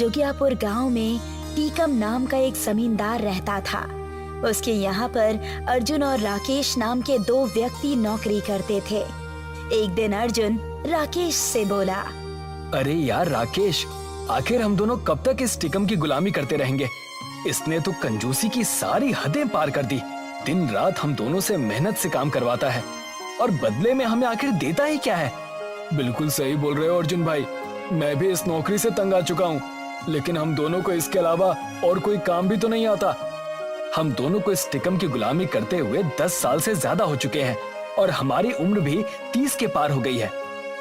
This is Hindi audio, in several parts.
जोगियापुर गांव में टीकम नाम का एक जमींदार रहता था। उसके यहाँ पर अर्जुन और राकेश नाम के दो व्यक्ति नौकरी करते थे। एक दिन अर्जुन राकेश से बोला, अरे यार राकेश, आखिर हम दोनों कब तक इस टीकम की गुलामी करते रहेंगे? इसने तो कंजूसी की सारी हदें पार कर दी। दिन रात हम दोनों से मेहनत से काम करवाता है और बदले में हमें आखिर देता ही क्या है? बिल्कुल सही बोल रहे हो अर्जुन भाई, मैं भी इस नौकरी से तंग आ चुका हूँ, लेकिन हम दोनों को इसके अलावा और कोई काम भी तो नहीं आता। हम दोनों को इस टिकम की गुलामी करते हुए 10 साल से ज्यादा हो चुके हैं और हमारी उम्र भी 30 के पार हो गई है।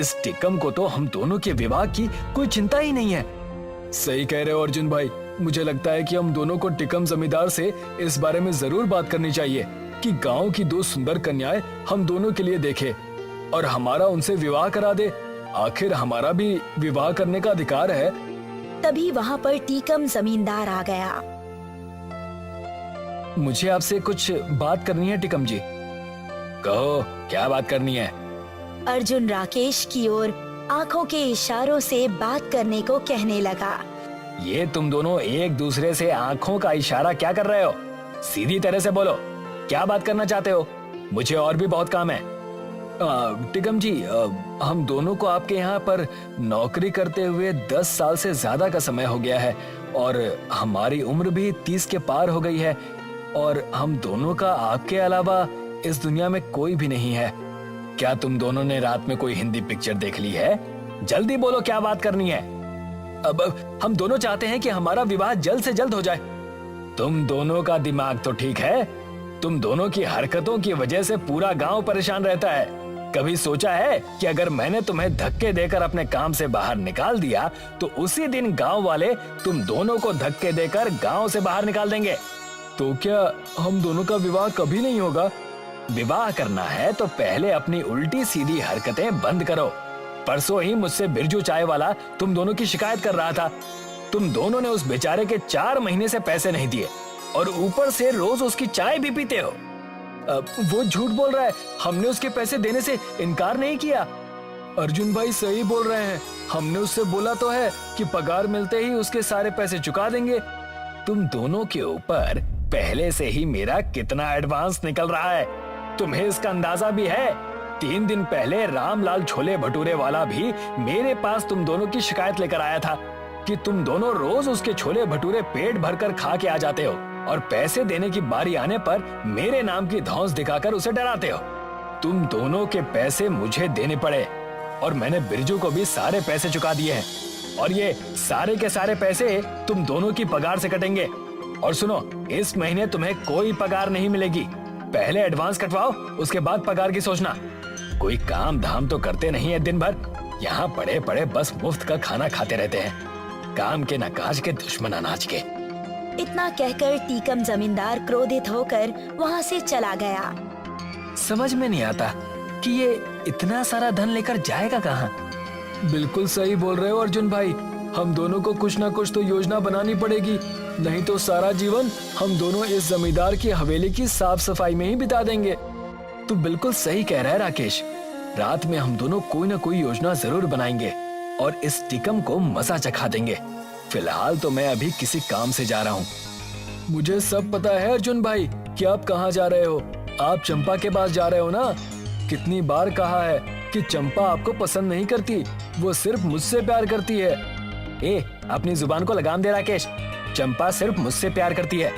इस टिकम को तो हम दोनों के विवाह की कोई चिंता ही नहीं है। सही कह रहे हो अर्जुन भाई, मुझे लगता है कि हम दोनों को टिकम जमींदार से इस बारे में जरूर बात करनी चाहिए कि गांव की 2 सुंदर कन्याएं हम दोनों के लिए देखे और हमारा उनसे विवाह करा दे। आखिर हमारा भी विवाह करने का अधिकार है। तभी वहाँ पर टीकम जमींदार आ गया। मुझे आपसे कुछ बात करनी है टिकम जी। कहो, क्या बात करनी है? अर्जुन राकेश की ओर आंखों के इशारों से बात करने को कहने लगा। ये तुम दोनों एक दूसरे से आंखों का इशारा क्या कर रहे हो? सीधी तरह से बोलो, क्या बात करना चाहते हो? मुझे और भी बहुत काम है। टिकम जी, हम दोनों को आपके यहाँ पर नौकरी करते हुए 10 साल से ज्यादा का समय हो गया है और हमारी उम्र भी 30 के पार हो गई है और हम दोनों का आपके अलावा इस दुनिया में कोई भी नहीं है। क्या तुम दोनों ने रात में कोई हिंदी पिक्चर देख ली है? जल्दी बोलो, क्या बात करनी है? अब हम दोनों चाहते हैं कि हमारा विवाह जल्द से जल्द हो जाए। तुम दोनों का दिमाग तो ठीक है, तुम दोनों की हरकतों की वजह से पूरा गांव परेशान रहता है। कभी सोचा है कि अगर मैंने तुम्हें धक्के देकर अपने काम से बाहर निकाल दिया तो उसी दिन गांव वाले तुम दोनों को धक्के देकर गांव से बाहर निकाल देंगे? तो क्या हम दोनों का विवाह कभी नहीं होगा? विवाह करना है तो पहले अपनी उल्टी सीधी हरकतें बंद करो। परसों ही मुझसे बिरजू चाय वाला तुम दोनों की शिकायत कर रहा था। तुम दोनों ने उस बेचारे के 4 महीने से पैसे नहीं दिए और ऊपर से रोज उसकी चाय भी पीते हो। वो झूठ बोल रहा है, हमने उसके पैसे देने से इनकार नहीं किया। अर्जुन भाई सही बोल रहे हैं, हमने उससे बोला तो है कि पगार मिलते ही उसके सारे पैसे चुका देंगे। तुम दोनों के ऊपर पहले से ही मेरा कितना एडवांस निकल रहा है, तुम्हें इसका अंदाजा भी है? 3 दिन पहले रामलाल छोले भटूरे वाला भी मेरे पास तुम दोनों की शिकायत लेकर आया था कि तुम दोनों रोज उसके छोले भटूरे पेट भरकर खा के आ जाते हो और पैसे देने की बारी आने पर मेरे नाम की धौंस दिखाकर उसे डराते हो। तुम दोनों के पैसे मुझे देने पड़े और मैंने बिरजू को भी सारे पैसे चुका दिए हैं और ये सारे के सारे पैसे तुम दोनों की पगार से कटेंगे। और सुनो, इस महीने तुम्हें कोई पगार नहीं मिलेगी। पहले एडवांस कटवाओ, उसके बाद पगार की सोचना। कोई काम धाम तो करते नहीं है दिन भर, यहाँ पड़े पड़े बस मुफ्त का खाना खाते रहते हैं। काम के न काज के, दुश्मन अनाज के। इतना कहकर टीकम जमींदार क्रोधित होकर वहाँ से चला गया। समझ में नहीं आता कि ये इतना सारा धन लेकर जाएगा कहाँ? बिल्कुल सही बोल रहे हो अर्जुन भाई, हम दोनों को कुछ ना कुछ तो योजना बनानी पड़ेगी, नहीं तो सारा जीवन हम दोनों इस जमींदार की हवेली की साफ सफाई में ही बिता देंगे। तू बिल्कुल सही कह रहा है राकेश, रात में हम दोनों कोई ना कोई योजना जरूर बनाएंगे और इस टिकम को मजा चखा देंगे। फिलहाल तो मैं अभी किसी काम से जा रहा हूँ। मुझे सब पता है अर्जुन भाई कि आप कहाँ जा रहे हो। आप चंपा के पास जा रहे हो ना? कितनी बार कहा है कि चंपा आपको पसंद नहीं करती, वो सिर्फ मुझसे प्यार करती है। ए, अपनी जुबान को लगाम दे राकेश, चंपा सिर्फ मुझसे प्यार करती है।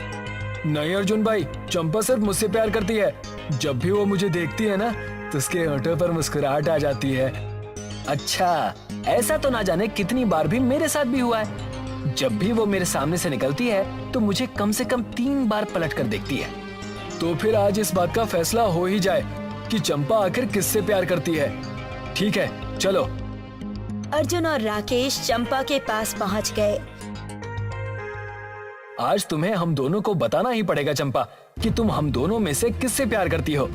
नहीं अर्जुन भाई, चंपा सिर्फ मुझसे प्यार करती है। जब भी वो मुझे देखती है ना तो उसके होठों पर मुस्कुराहट आ जाती है। अच्छा, ऐसा तो ना जाने कितनी बार भी मेरे साथ भी हुआ है। जब भी वो मेरे सामने से निकलती है तो मुझे कम से कम 3 बार पलट कर देखती है। तो फिर आज इस बात का फैसला हो ही जाए कि चंपा आखिर किससे प्यार करती है। ठीक है, चलो। अर्जुन और राकेश चंपा के पास पहुंच गए। आज तुम्हें हम दोनों को बताना ही पड़ेगा चंपा कि तुम हम दोनों में से किससे प्यार करती हो।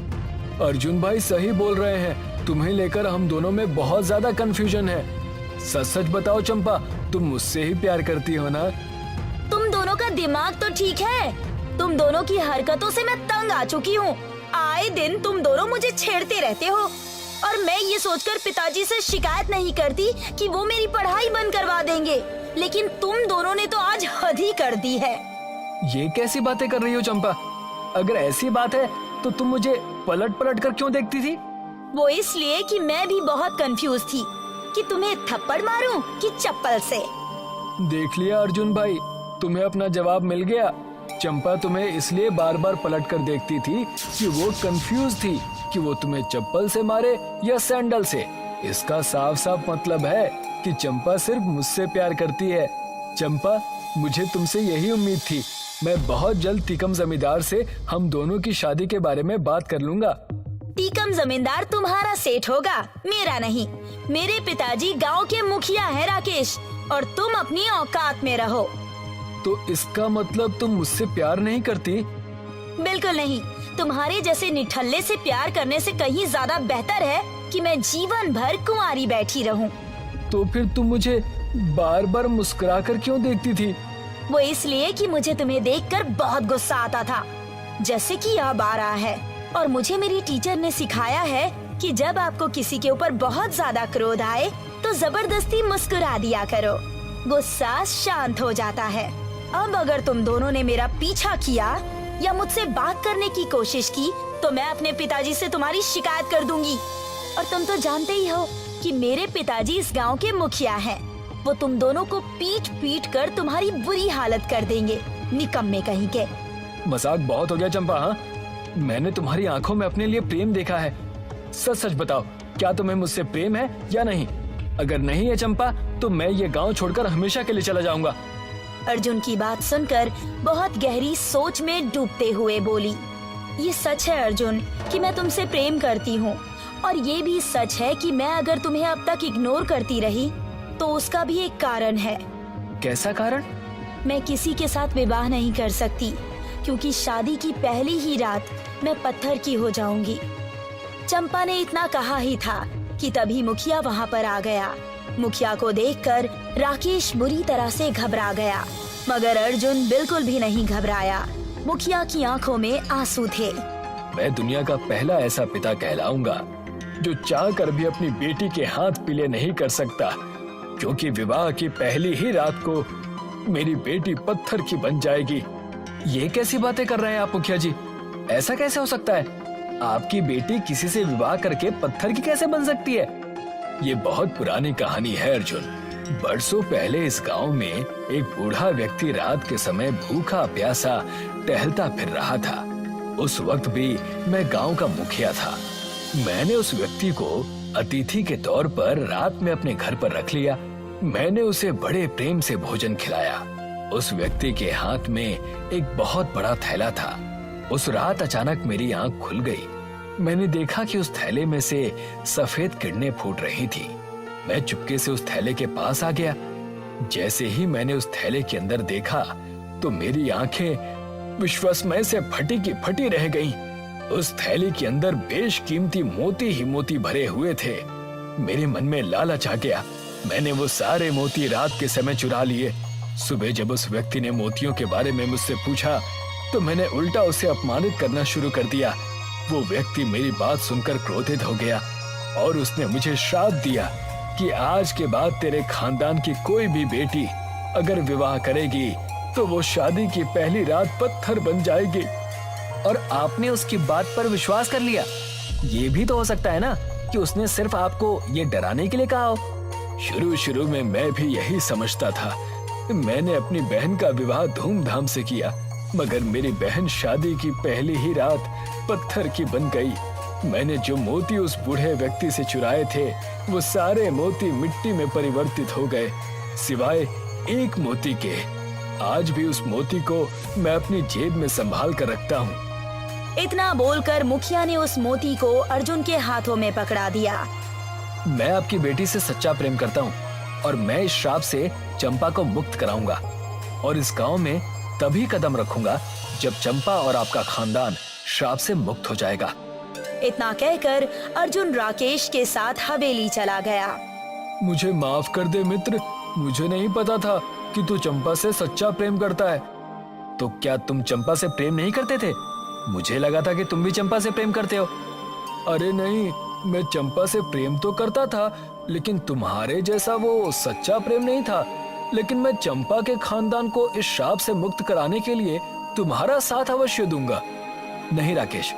अर्जुन भाई सही बोल रहे हैं, तुम्हें लेकर हम दोनों में बहुत ज्यादा कंफ्यूजन है। सच सच बताओ चंपा, तुम मुझसे ही प्यार करती हो ना? तुम दोनों का दिमाग तो ठीक है, तुम दोनों की हरकतों से मैं तंग आ चुकी हूँ। आए दिन तुम दोनों मुझे छेड़ते रहते हो और मैं ये सोचकर पिताजी से शिकायत नहीं करती कि वो मेरी पढ़ाई बंद करवा देंगे। लेकिन तुम दोनों ने तो आज हद ही कर दी है। ये कैसी बातें कर रही हो चंपा? अगर ऐसी बात है तो तुम मुझे पलट पलट कर क्यों देखती थी? वो इसलिए कि मैं भी बहुत कंफ्यूज थी कि तुम्हें थप्पड़ मारूं कि चप्पल से। देख लिया अर्जुन भाई, तुम्हें अपना जवाब मिल गया। चंपा तुम्हें इसलिए बार बार पलट कर देखती थी कि वो कंफ्यूज थी कि वो तुम्हें चप्पल से मारे या सैंडल से। इसका साफ साफ मतलब है कि चंपा सिर्फ मुझसे प्यार करती है। चंपा, मुझे तुमसे यही उम्मीद थी। मैं बहुत जल्द टीकम जमींदार से हम दोनों की शादी के बारे में बात कर लूंगा। टीकम जमींदार तुम्हारा सेठ होगा, मेरा नहीं। मेरे पिताजी गांव के मुखिया है राकेश, और तुम अपनी औकात में रहो। तो इसका मतलब तुम मुझसे प्यार नहीं करती? बिल्कुल नहीं। तुम्हारे जैसे निठल्ले से प्यार करने से कहीं ज्यादा बेहतर है कि मैं जीवन भर कुंवारी बैठी रहूं। तो फिर तुम मुझे बार बार मुस्कुरा कर क्यों देखती थी? वो इसलिए कि मुझे तुम्हें देखकर बहुत गुस्सा आता था, जैसे कि अब आ रहा है। और मुझे मेरी टीचर ने सिखाया है कि जब आपको किसी के ऊपर बहुत ज्यादा क्रोध आए तो जबरदस्ती मुस्कुरा दिया करो, गुस्सा शांत हो जाता है। अब अगर तुम दोनों ने मेरा पीछा किया या मुझसे बात करने की कोशिश की तो मैं अपने पिताजी से तुम्हारी शिकायत कर दूंगी। और तुम तो जानते ही हो कि मेरे पिताजी इस गांव के मुखिया हैं। वो तुम दोनों को पीट पीट कर तुम्हारी बुरी हालत कर देंगे, निकम्मे कहीं के। मजाक बहुत हो गया चंपा। हाँ, मैंने तुम्हारी आंखों में अपने लिए प्रेम देखा है। सच सच बताओ, क्या तुम्हें मुझसे प्रेम है या नहीं? अगर नहीं है चंपा, तो मैं ये गांव छोड़कर हमेशा के लिए चला जाऊंगा। अर्जुन की बात सुनकर बहुत गहरी सोच में डूबते हुए बोली, ये सच है अर्जुन कि मैं तुमसे प्रेम करती हूँ, और ये भी सच है कि मैं अगर तुम्हें अब तक इग्नोर करती रही तो उसका भी एक कारण है। कैसा कारण? मैं किसी के साथ विवाह नहीं कर सकती, क्योंकि शादी की पहली ही रात मैं पत्थर की हो जाऊंगी। चंपा ने इतना कहा ही था कि तभी मुखिया वहाँ पर आ गया। मुखिया को देखकर राकेश बुरी तरह से घबरा गया, मगर अर्जुन बिल्कुल भी नहीं घबराया। मुखिया की आंखों में आंसू थे। मैं दुनिया का पहला ऐसा पिता कहलाऊंगा जो चाह कर भी अपनी बेटी के हाथ पीले नहीं कर सकता, क्योंकि विवाह की पहली ही रात को मेरी बेटी पत्थर की बन जाएगी। ये कैसी बातें कर रहे हैं आप मुखिया जी? ऐसा कैसे हो सकता है? आपकी बेटी किसी से विवाह करके पत्थर की कैसे बन सकती है? ये बहुत पुरानी कहानी है अर्जुन। बरसों पहले इस गांव में एक बूढ़ा व्यक्ति रात के समय भूखा प्यासा टहलता फिर रहा था। उस वक्त भी मैं गांव का मुखिया था। मैंने उस व्यक्ति को अतिथि के तौर पर रात में अपने घर पर रख लिया। मैंने उसे बड़े प्रेम से भोजन खिलाया। उस व्यक्ति के हाथ में एक बहुत बड़ा थैला था। उस रात अचानक मेरी आंख खुल गई। मैंने देखा कि उस थैले में से सफेद किरणें फूट रही थी। मैं चुपके से उस थैले के पास आ गया। जैसे ही मैंने उस थैले के अंदर देखा तो मेरी आंखें विश्वसमय से फटी की फटी रह गईं। उस थैली के अंदर बेशकीमती मोती ही मोती भरे हुए थे। मेरे मन में लालच आ गया। मैंने वो सारे मोती रात के समय चुरा लिए। सुबह जब उस व्यक्ति ने मोतियों के बारे में मुझसे पूछा तो मैंने उल्टा उसे अपमानित करना शुरू कर दिया। वो व्यक्ति मेरी बात सुनकर क्रोधित हो गया और उसने मुझे श्राप दिया कि आज के बाद तेरे खानदान की कोई भी बेटी अगर विवाह करेगी तो वो शादी की पहली रात पत्थर बन जाएगी। और आपने उसकी बात पर विश्वास कर लिया? ये भी तो हो सकता है ना कि उसने सिर्फ आपको ये डराने के लिए कहा हो। शुरू में मैं भी यही समझता था। मैंने अपनी बहन का विवाह धूमधाम से किया, मगर मेरी बहन शादी की पहली ही रात पत्थर की बन गई। मैंने जो मोती उस बूढ़े व्यक्ति से चुराए थे वो सारे मोती मिट्टी में परिवर्तित हो गए, सिवाय एक मोती के। आज भी उस मोती को मैं अपनी जेब में संभाल कर रखता हूँ। इतना बोलकर मुखिया ने उस मोती को अर्जुन के हाथों में पकड़ा दिया। मैं आपकी बेटी से सच्चा प्रेम करता हूँ और मैं इस श्राप से चंपा को मुक्त कराऊंगा और इस गांव में तभी कदम रखूंगा जब चंपा और आपका खानदान श्राप से मुक्त हो जाएगा। इतना कहकर अर्जुन राकेश के साथ हवेली चला गया। मुझे माफ कर दे मित्र, मुझे नहीं पता था कि तू चंपा से सच्चा प्रेम करता है। तो क्या तुम चंपा से प्रेम नहीं करते थे? मुझे लगा था कि तुम भी चंपा से प्रेम करते हो। अरे नहीं, मैं चंपा से प्रेम तो करता था, लेकिन तुम्हारे जैसा वो सच्चा प्रेम नहीं था। लेकिन मैं चंपा के खानदान को इस श्राप से मुक्त कराने के लिए तुम्हारा साथ अवश्य दूंगा। नहीं राकेश,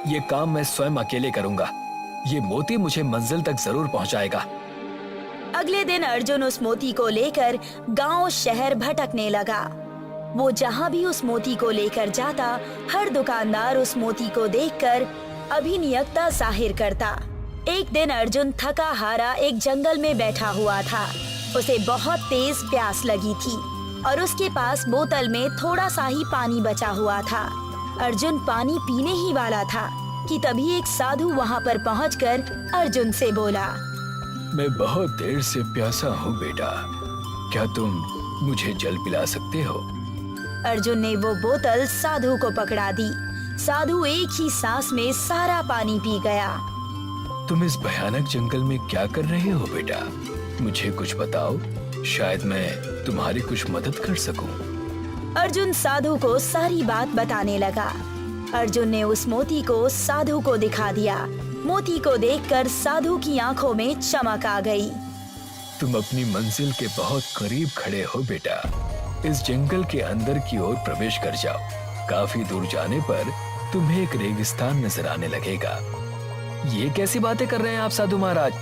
ये काम मैं स्वयं अकेले करूंगा। ये मोती मुझे मंजिल तक जरूर पहुंचाएगा। अगले दिन अर्जुन उस मोती को लेकर गांव शहर भटकने लगा। वो जहां भी उस मोती को लेकर जाता, हर दुकानदार उस मोती को देखकर अभिनियक्ता जाहिर करता। एक दिन अर्जुन थका हारा एक जंगल में बैठा हुआ था। उसे बहुत तेज प्यास लगी थी और उसके पास बोतल में थोड़ा सा ही पानी बचा हुआ था। अर्जुन पानी पीने ही वाला था कि तभी एक साधु वहां पर पहुंचकर अर्जुन से बोला, मैं बहुत देर से प्यासा हूँ बेटा, क्या तुम मुझे जल पिला सकते हो? अर्जुन ने वो बोतल साधु को पकड़ा दी। साधु एक ही सांस में सारा पानी पी गया। तुम इस भयानक जंगल में क्या कर रहे हो बेटा? मुझे कुछ बताओ, शायद मैं तुम्हारी कुछ मदद कर सकूं। अर्जुन साधु को सारी बात बताने लगा। अर्जुन ने उस मोती को साधु को दिखा दिया। मोती को देखकर साधु की आंखों में चमक आ गई। तुम अपनी मंजिल के बहुत करीब खड़े हो बेटा। इस जंगल के अंदर की ओर प्रवेश कर जाओ। काफी दूर जाने पर तुम्हें एक रेगिस्तान नजर आने लगेगा। ये कैसी बातें कर रहे हैं आप साधु महाराज?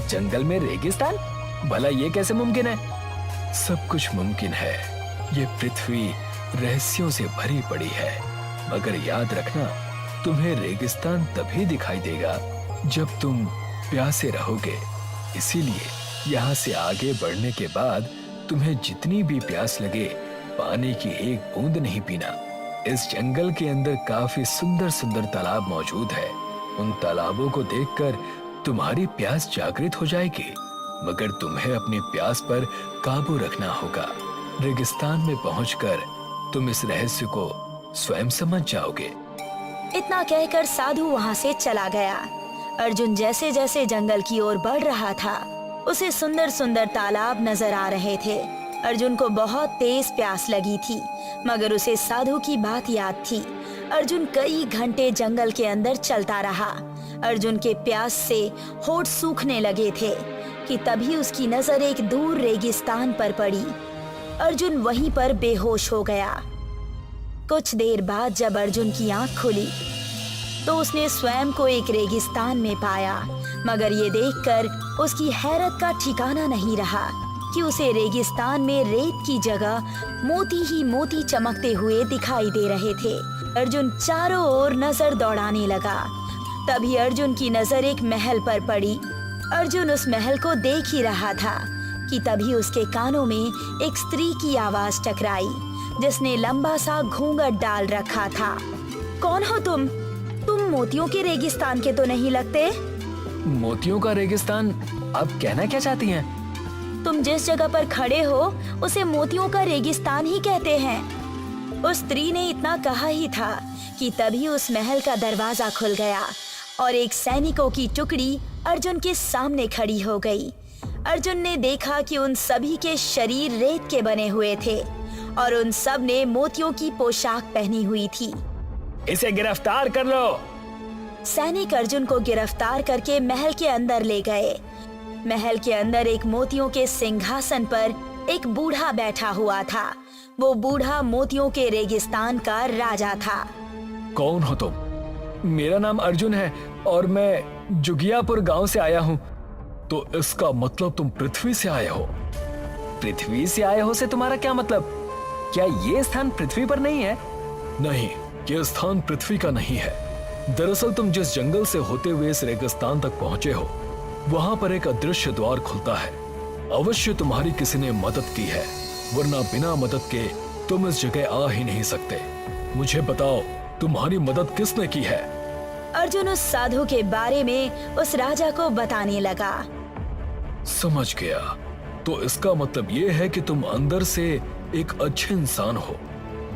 जंगल में रेगिस्तान? भला ये कैसे मुमकिन है? सब कुछ मुमकिन है। ये पृथ्वी रहस्यों से भरी पड़ी है, मगर याद रखना, तुम्हें रेगिस्तान तभी दिखाई देगा जब तुम प्यासे रहोगे। इसीलिए यहाँ से आगे बढ़ने के बाद तुम्हें जितनी भी प्यास लगे, पानी की एक बूंद नहीं पीना। इस जंगल के अंदर काफी सुंदर सुंदर तालाब मौजूद है। उन तालाबों को देखकर तुम्हारी प्यास जागृत हो जाएगी, मगर तुम्हें अपनी प्यास पर काबू रखना होगा। रेगिस्तान में पहुंचकर तुम इस रहस्य को स्वयं समझ जाओगे। इतना कहकर साधु वहां से चला गया। अर्जुन जैसे जैसे जंगल की ओर बढ़ रहा था, उसे सुंदर सुंदर तालाब नजर आ रहे थे। अर्जुन को बहुत तेज प्यास लगी थी, मगर उसे साधु की बात याद थी। अर्जुन कई घंटे जंगल के अंदर चलता रहा। अर्जुन के प्यास से होठ सूखने लगे थे कि तभी उसकी नजर एक दूर रेगिस्तान पर पड़ी। अर्जुन वहीं पर बेहोश हो गया। कुछ देर बाद जब अर्जुन की आंख खुली तो उसने स्वयं को एक रेगिस्तान में पाया, मगर ये देखकर उसकी हैरत का ठिकाना नहीं रहा कि उसे रेगिस्तान में रेत की जगह मोती ही मोती चमकते हुए दिखाई दे रहे थे। अर्जुन चारों ओर नजर दौड़ाने लगा। तभी अर्जुन की नजर एक महल पर पड़ी। अर्जुन उस महल को देख ही रहा था कि तभी उसके कानों में एक स्त्री की आवाज टकराई, जिसने लंबा सा घूंघट डाल रखा था। कौन हो तुम? तुम मोतियों के रेगिस्तान के तो नहीं लगते। मोतियों का रेगिस्तान? आप कहना क्या चाहती हैं? तुम जिस जगह पर खड़े हो उसे मोतियों का रेगिस्तान ही कहते हैं। उस स्त्री ने इतना कहा ही था कि तभी उस महल का दरवाजा खुल गया और एक सैनिकों की टुकड़ी अर्जुन के सामने खड़ी हो गई। अर्जुन ने देखा कि उन सभी के शरीर रेत के बने हुए थे और उन सब ने मोतियों की पोशाक पहनी हुई थी। इसे गिरफ्तार कर लो। सैनिक अर्जुन को गिरफ्तार करके महल के अंदर ले गए। महल के अंदर एक मोतियों के सिंहासन पर एक बूढ़ा बैठा हुआ था। वो बूढ़ा मोतियों के रेगिस्तान का राजा था। कौन हो तुम? मेरा नाम अर्जुन है और मैं जुगियापुर गांव से आया हूँ। तो इसका मतलब तुम पृथ्वी से आए हो? पृथ्वी से आए हो से तुम्हारा क्या मतलब? क्या ये स्थान पृथ्वी पर नहीं है? नहीं, ये स्थान पृथ्वी का नहीं है। दरअसल तुम जिस जंगल से होते हुए इस रेगिस्तान तक पहुंचे हो, वहां पर एक अदृश्य द्वार खुलता है। अवश्य तुम्हारी किसी ने मदद की है, वरना बिना मदद के तुम इस जगह आ ही नहीं सकते। मुझे बताओ, तुम्हारी मदद किसने की है? अर्जुन उस साधु के बारे में उस राजा को बताने लगा। समझ गया। तो इसका मतलब ये है कि तुम अंदर से एक अच्छे इंसान हो।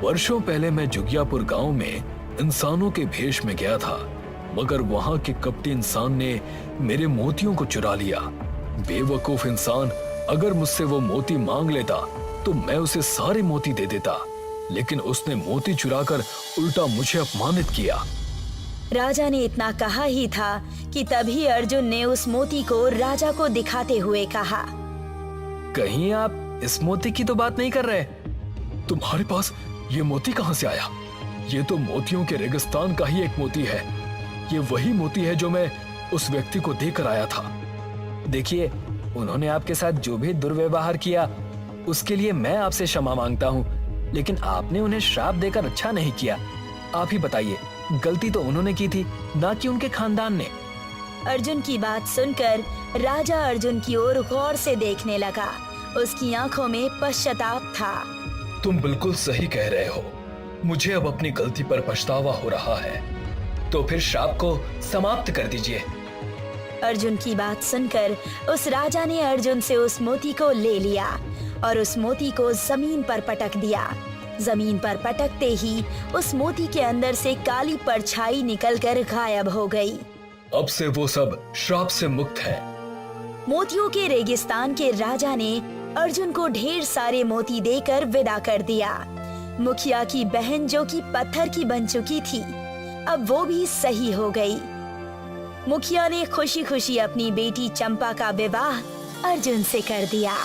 वर्षों पहले मैं जुगियापुर गांव में इंसानों के भेष में गया था, मगर वहां के कपटी इंसान ने मेरे मोतियों को चुरा लिया। बेवकूफ इंसान, अगर मुझसे वो मोती मांग लेता तो मैं उसे सारे मोती दे देता, लेकिन उसने मोती चुराकर उल्टा मुझे अपमानित किया। राजा ने इतना कहा ही था कि तभी अर्जुन ने उस मोती को राजा को दिखाते हुए कहा, कहीं आप इस मोती की तो बात नहीं कर रहे। तुम्हारे पास ये मोती कहां से आया? ये तो मोतियों के रेगिस्तान का ही एक मोती है। ये वही मोती है जो मैं उस व्यक्ति को देकर आया था। देखिए, उन्होंने आपके साथ जो भी दुर्व्यवहार किया उसके लिए मैं आपसे क्षमा मांगता हूँ, लेकिन आपने उन्हें श्राप देकर अच्छा नहीं किया। आप ही बताइए, गलती तो उन्होंने की थी, ना कि उनके खानदान ने। अर्जुन की बात सुनकर राजा अर्जुन की ओर गौर से देखने लगा। उसकी आंखों में पश्चाताप था। तुम बिल्कुल सही कह रहे हो। मुझे अब अपनी गलती पर पछतावा हो रहा है। तो फिर श्राप को समाप्त कर दीजिए। अर्जुन की बात सुनकर उस राजा ने अर्जुन से उस मोती को ले लिया और उस मोती को जमीन पर पटक दिया। जमीन पर पटकते ही उस मोती के अंदर से काली परछाई निकलकर गायब हो गई। अब से वो सब श्राप से मुक्त है। मोतियों के रेगिस्तान के राजा ने अर्जुन को ढेर सारे मोती देकर विदा कर दिया। मुखिया की बहन जो कि पत्थर की बन चुकी थी, अब वो भी सही हो गई। मुखिया ने खुशी खुशी अपनी बेटी चंपा का विवाह अर्जुन से कर दिया।